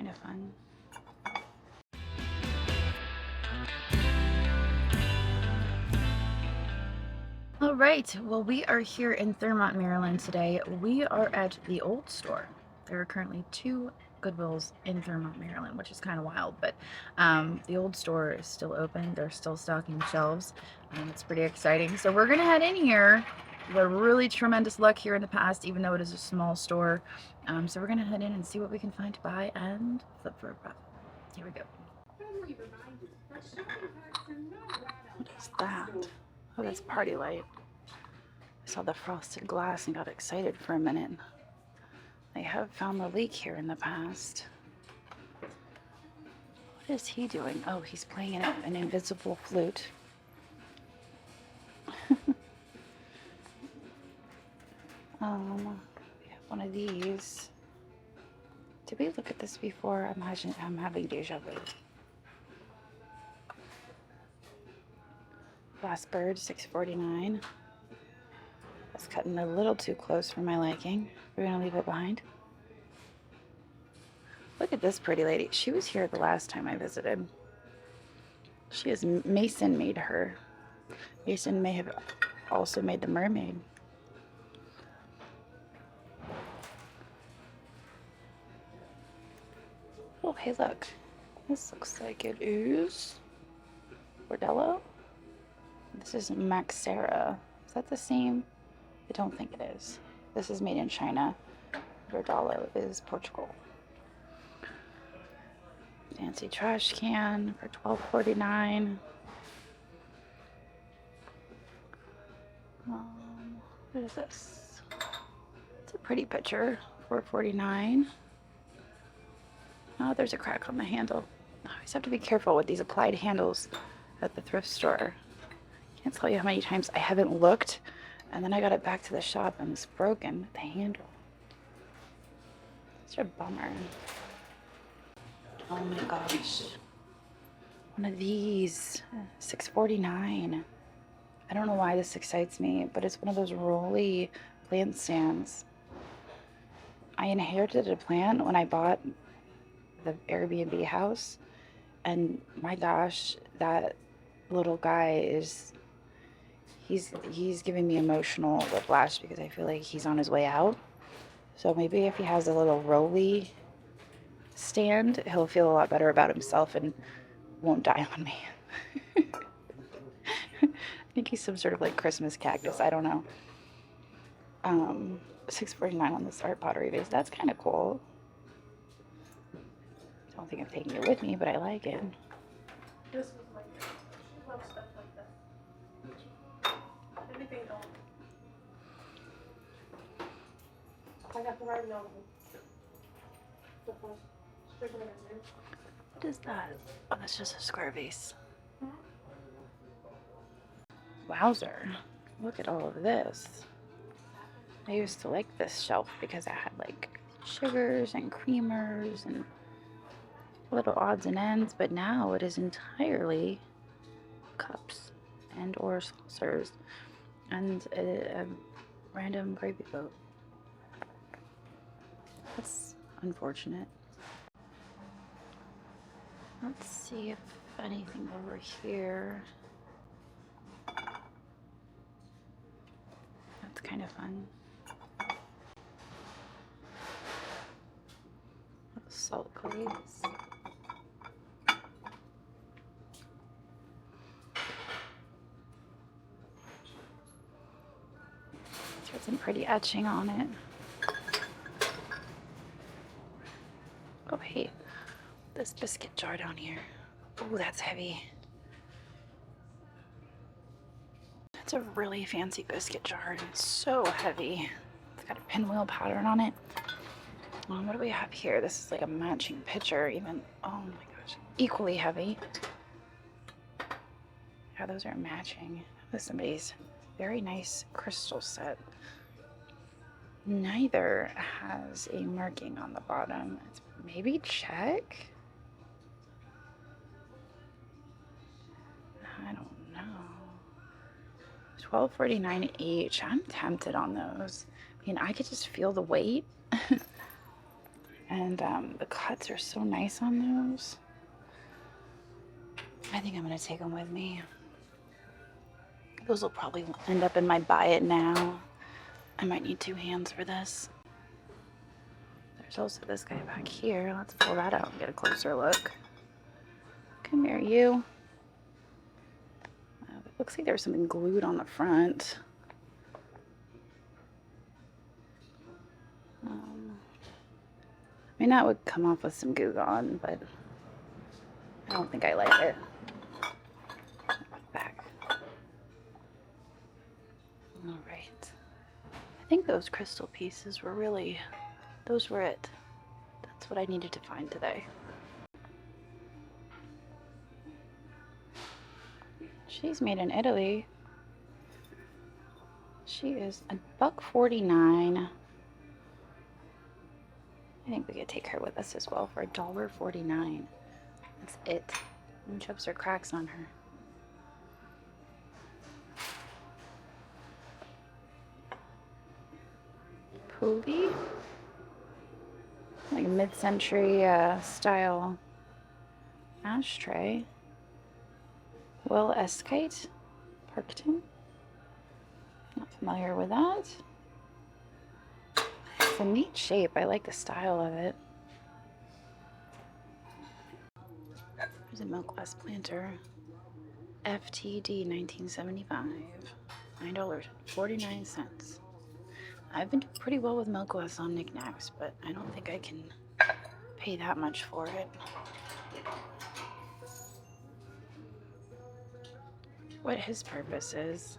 kind of fun. All right, well, we are here in Thurmont, Maryland today. We are at the old store. There are currently 2 Goodwills in Thurmont, Maryland, which is kind of wild, but the old store is still open. They're still stocking shelves. It's pretty exciting. So we're gonna head in here. We had really tremendous luck here in the past, even though it is a small store. So we're gonna head in and see what we can find to buy and flip for a profit. Here we go. What is that? Oh, that's party light. I saw the frosted glass and got excited for a minute. They have found the leak here in the past. What is he doing? Oh, he's playing an invisible flute. We have one of these. Did we look at this before? I'm having deja vu. Last bird, $6.49. That's cutting a little too close for my liking. We're gonna leave it behind. Look at this pretty lady. She was here the last time I visited. Mason made her. Mason may have also made the mermaid. Oh, hey, look. This looks like it is Bordello. This is Maxera. Is that the same? I don't think it is. This is made in China. Bordello is Portugal. Fancy trash can for $12.49. What is this? It's a pretty picture. $4.49. Oh, there's a crack on the handle. I always have to be careful with these applied handles at the thrift store. Can't tell you how many times I haven't looked, and then I got it back to the shop and it's broken, the handle. Such a bummer. Oh my gosh. One of these, $6.49. I don't know why this excites me, but it's one of those rolly plant stands. I inherited a plant when I bought the Airbnb house, and my gosh, that little guy he's giving me emotional whiplash because I feel like he's on his way out. So maybe if he has a little rolly stand, he'll feel a lot better about himself and won't die on me. I think he's some sort of like Christmas cactus. I don't know. $6.49 on this art pottery vase. That's kind of cool. I don't think I'm taking it with me, but I like it. This was like that. She loves stuff like that. Anything else? I got the right one. The first strip of it. What is that? Oh, that's just a square vase. Wowzer. Look at all of this. I used to like this shelf because it had like sugars and creamers and little odds and ends, but now it is entirely cups and or saucers and a random gravy boat. That's unfortunate. Let's see if anything over here. That's kind of fun. Little salt glaze. It's got some pretty etching on it. Oh, hey, this biscuit jar down here. Oh, that's heavy. It's a really fancy biscuit jar and it's so heavy. It's got a pinwheel pattern on it. What do we have here? This is like a matching pitcher even. Oh my gosh, equally heavy. Yeah, those are matching. That was somebody's very nice crystal set. Neither has a marking on the bottom. It's maybe check? I don't know. $12.49 each. I'm tempted on those. I mean, I could just feel the weight And the cuts are so nice on those. I think I'm going to take them with me. Those will probably end up in my buy it now. I might need 2 hands for this. There's also this guy back here. Let's pull that out and get a closer look. Come here, you. It looks like there was something glued on the front. I mean, that would come off with some Goo Gone, but I don't think I like it. Back. All right. I think those crystal pieces were really, those were it. That's what I needed to find today. She's made in Italy. She is $1.49. I think we could take her with us as well for $1.49. That's it. No chips or cracks on her. Pulley, like a mid-century style ashtray. Will Escate, Parkton. Not familiar with that. It's a neat shape. I like the style of it. There's a milk glass planter. FTD 1975. $9.49. I've been doing pretty well with milk glass on Niknax, but I don't think I can pay that much for it. What his purpose is.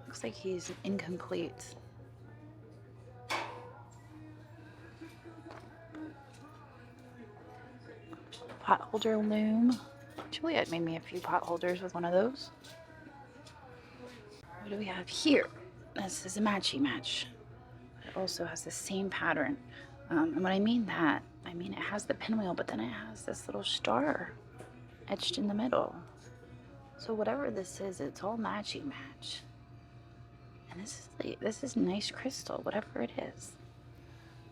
Looks like he's incomplete. Pot holder loom. Juliet made me a few pot holders with one of those. What do we have here? This is a matchy match. It also has the same pattern. And when I mean that, I mean it has the pinwheel, but then it has this little star etched in the middle. So whatever this is, it's all matchy match. And this is nice crystal, whatever it is.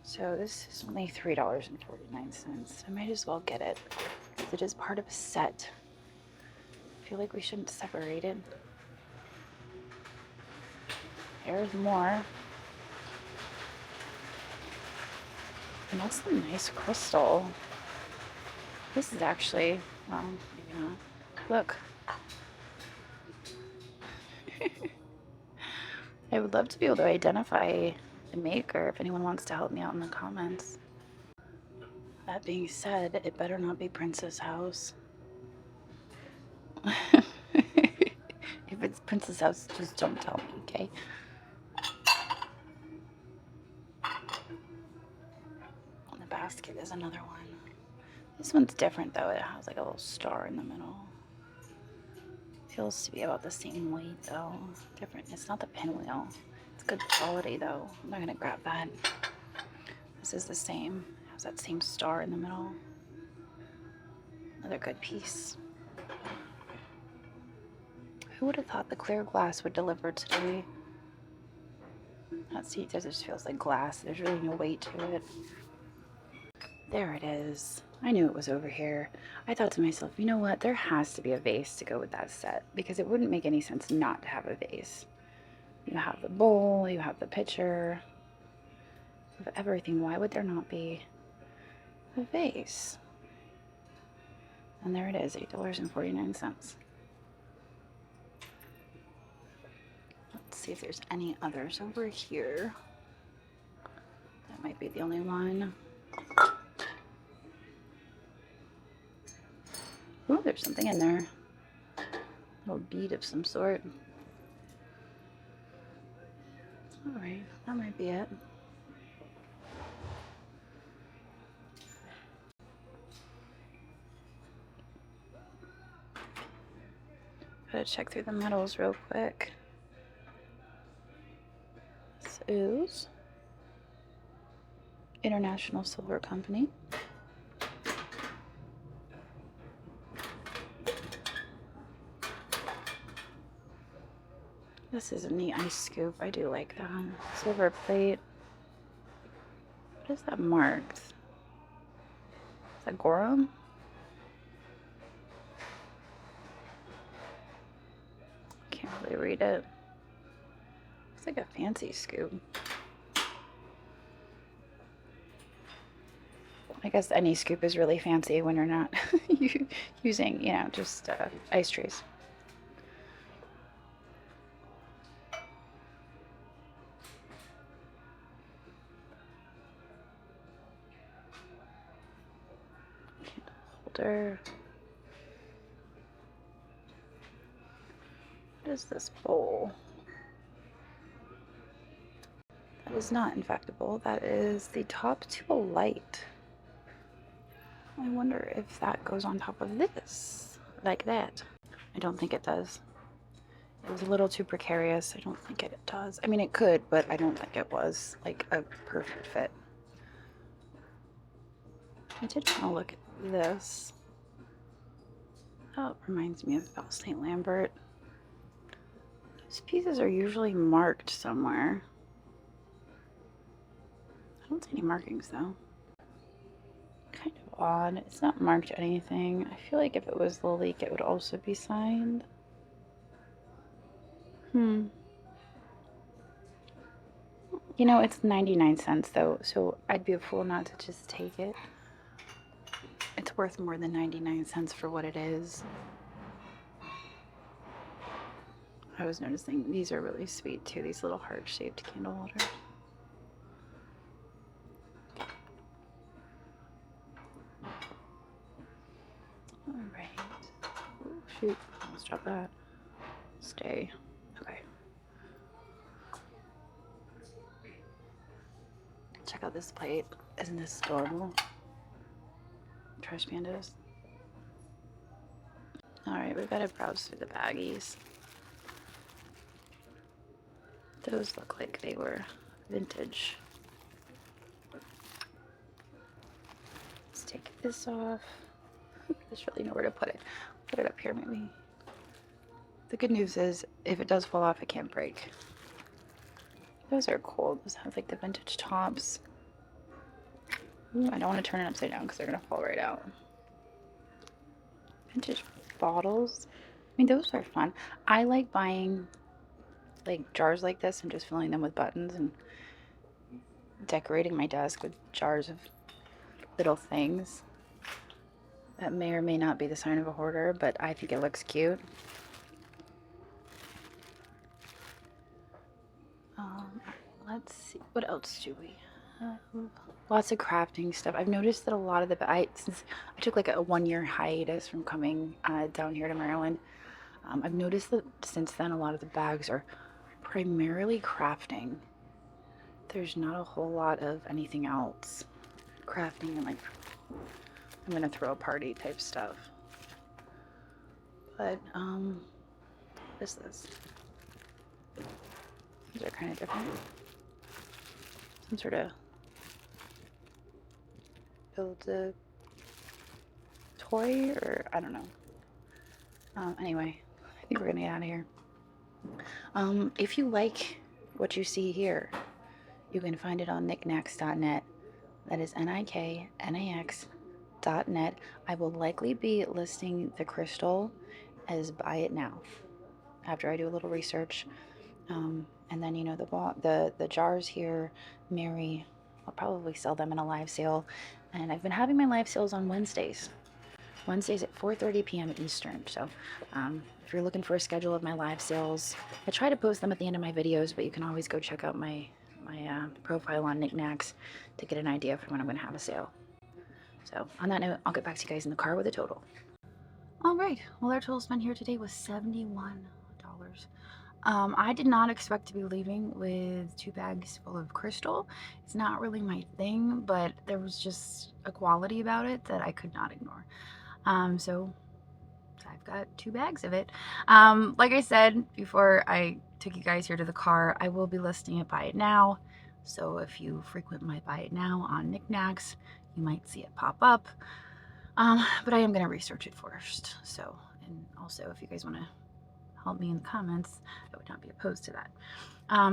So this is only $3.49. I might as well get it because it is part of a set. I feel like we shouldn't separate it. There's more. And that's some nice crystal. This is actually, well, maybe not. Look. I would love to be able to identify the maker if anyone wants to help me out in the comments. That being said, it better not be Princess House. If it's Princess House, just don't tell me, okay? On the basket is another one. This one's different though. It has like a little star in the middle. Feels to be about the same weight though. Different. It's not the pinwheel. It's good quality though. I'm not gonna grab that. This is the same. It has that same star in the middle. Another good piece. Who would have thought the clear glass would deliver today? Let's see, it just feels like glass. There's really no weight to it. There it is. I knew it was over here. I thought to myself, you know what? There has to be a vase to go with that set because it wouldn't make any sense not to have a vase. You have the bowl, you have the pitcher, you have everything. Why would there not be a vase? And there it is, $8.49. Let's see if there's any others over here. That might be the only one. Oh, there's something in there. A little bead of some sort. All right, that might be it. Gotta check through the metals real quick. This is International Silver Company. This is a neat ice scoop. I do like that. Silver plate. What is that marked? Is that Gorham? Can't really read it. It's like a fancy scoop. I guess any scoop is really fancy when you're not using, you know, just ice trays. Candle holder. What is this bowl? That is not, in fact, a bowl. That is the top to a light. I wonder if that goes on top of this, like that. I don't think it does. It was a little too precarious. I don't think it does. I mean, it could, but I don't think it was like a perfect fit. I did want to look at this. Oh, it reminds me of Belle St. Lambert. These pieces are usually marked somewhere. I don't see any markings though. Kind of odd. It's not marked anything. I feel like if it was Lalique, it would also be signed. You know, it's 99 cents though, so I'd be a fool not to just take it. It's worth more than 99 cents for what it is. I was noticing these are really sweet too, these little heart-shaped candle holders. Alright. Oh, shoot. Almost dropped that. Stay. Okay. Check out this plate. Isn't this adorable? Trash pandas. Alright, we've got to browse through the baggies. Those look like they were vintage. Let's take this off. There's really nowhere to put it. Put it up here maybe. The good news is if it does fall off, it can't break. Those are cool. Those have like the vintage tops. Ooh, I don't want to turn it upside down because they're going to fall right out. Vintage bottles. I mean, those are fun. I like buying like jars like this and just filling them with buttons and decorating my desk with jars of little things. That may or may not be the sign of a hoarder, but I think it looks cute. Let's see, what else do we have? Lots of crafting stuff. I've noticed that a lot of since I took like a 1-year hiatus from coming down here to Maryland, I've noticed that since then a lot of the bags are primarily crafting. There's not a whole lot of anything else. Crafting and like I'm gonna throw a party type stuff. But what is this? These are kind of different. Some sort of build a toy, or I don't know. Anyway, I think we're gonna get out of here. If you like what you see here, you can find it on niknax.net. That is niknax.net. I will likely be listing the crystal as buy it now after I do a little research. And then, you know, the jars here, Mary, I'll probably sell them in a live sale. And I've been having my live sales on Wednesdays at 4:30 p.m. Eastern. So if you're looking for a schedule of my live sales, I try to post them at the end of my videos, but you can always go check out my profile on Niknax to get an idea for when I'm going to have a sale. So on that note, I'll get back to you guys in the car with a total. All right, well, our total spent here today was $71. I did not expect to be leaving with 2 bags full of crystal. It's not really my thing, but there was just a quality about it that I could not ignore. So I've got 2 bags of it. Like I said before I took you guys here to the car, I will be listing it Buy It Now. So if you frequent my Buy It Now on Niknax, you might see it pop up. But I am going to research it first. So, and also if you guys want to help me in the comments, I would not be opposed to that.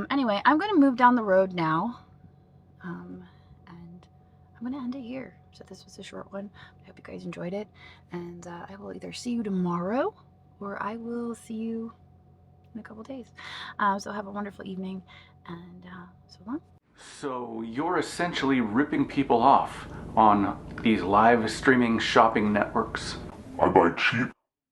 Anyway, I'm going to move down the road now. And I'm gonna end it here. So this was a short one. I hope you guys enjoyed it, and I will either see you tomorrow or I will see you in a couple days. So have a wonderful evening, and so long. So you're essentially ripping people off on these live streaming shopping networks. I buy cheap,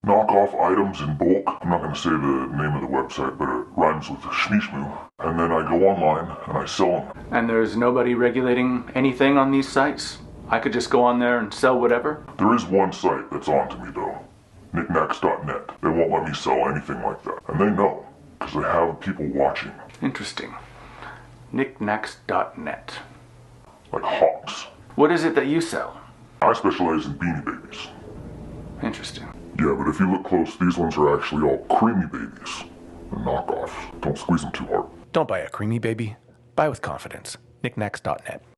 knockoff items in bulk. I'm not going to say the name of the website, but it rhymes with shmishmoo. And then I go online and I sell them. And there's nobody regulating anything on these sites? I could just go on there and sell whatever? There is one site that's on to me though. Niknax.net. They won't let me sell anything like that. And they know, because they have people watching. Interesting. Niknax.net. Like hawks. What is it that you sell? I specialize in beanie babies. Interesting. Yeah, but if you look close, these ones are actually all creamy babies. They're knockoffs. Don't squeeze them too hard. Don't buy a creamy baby. Buy with confidence. Niknax.net.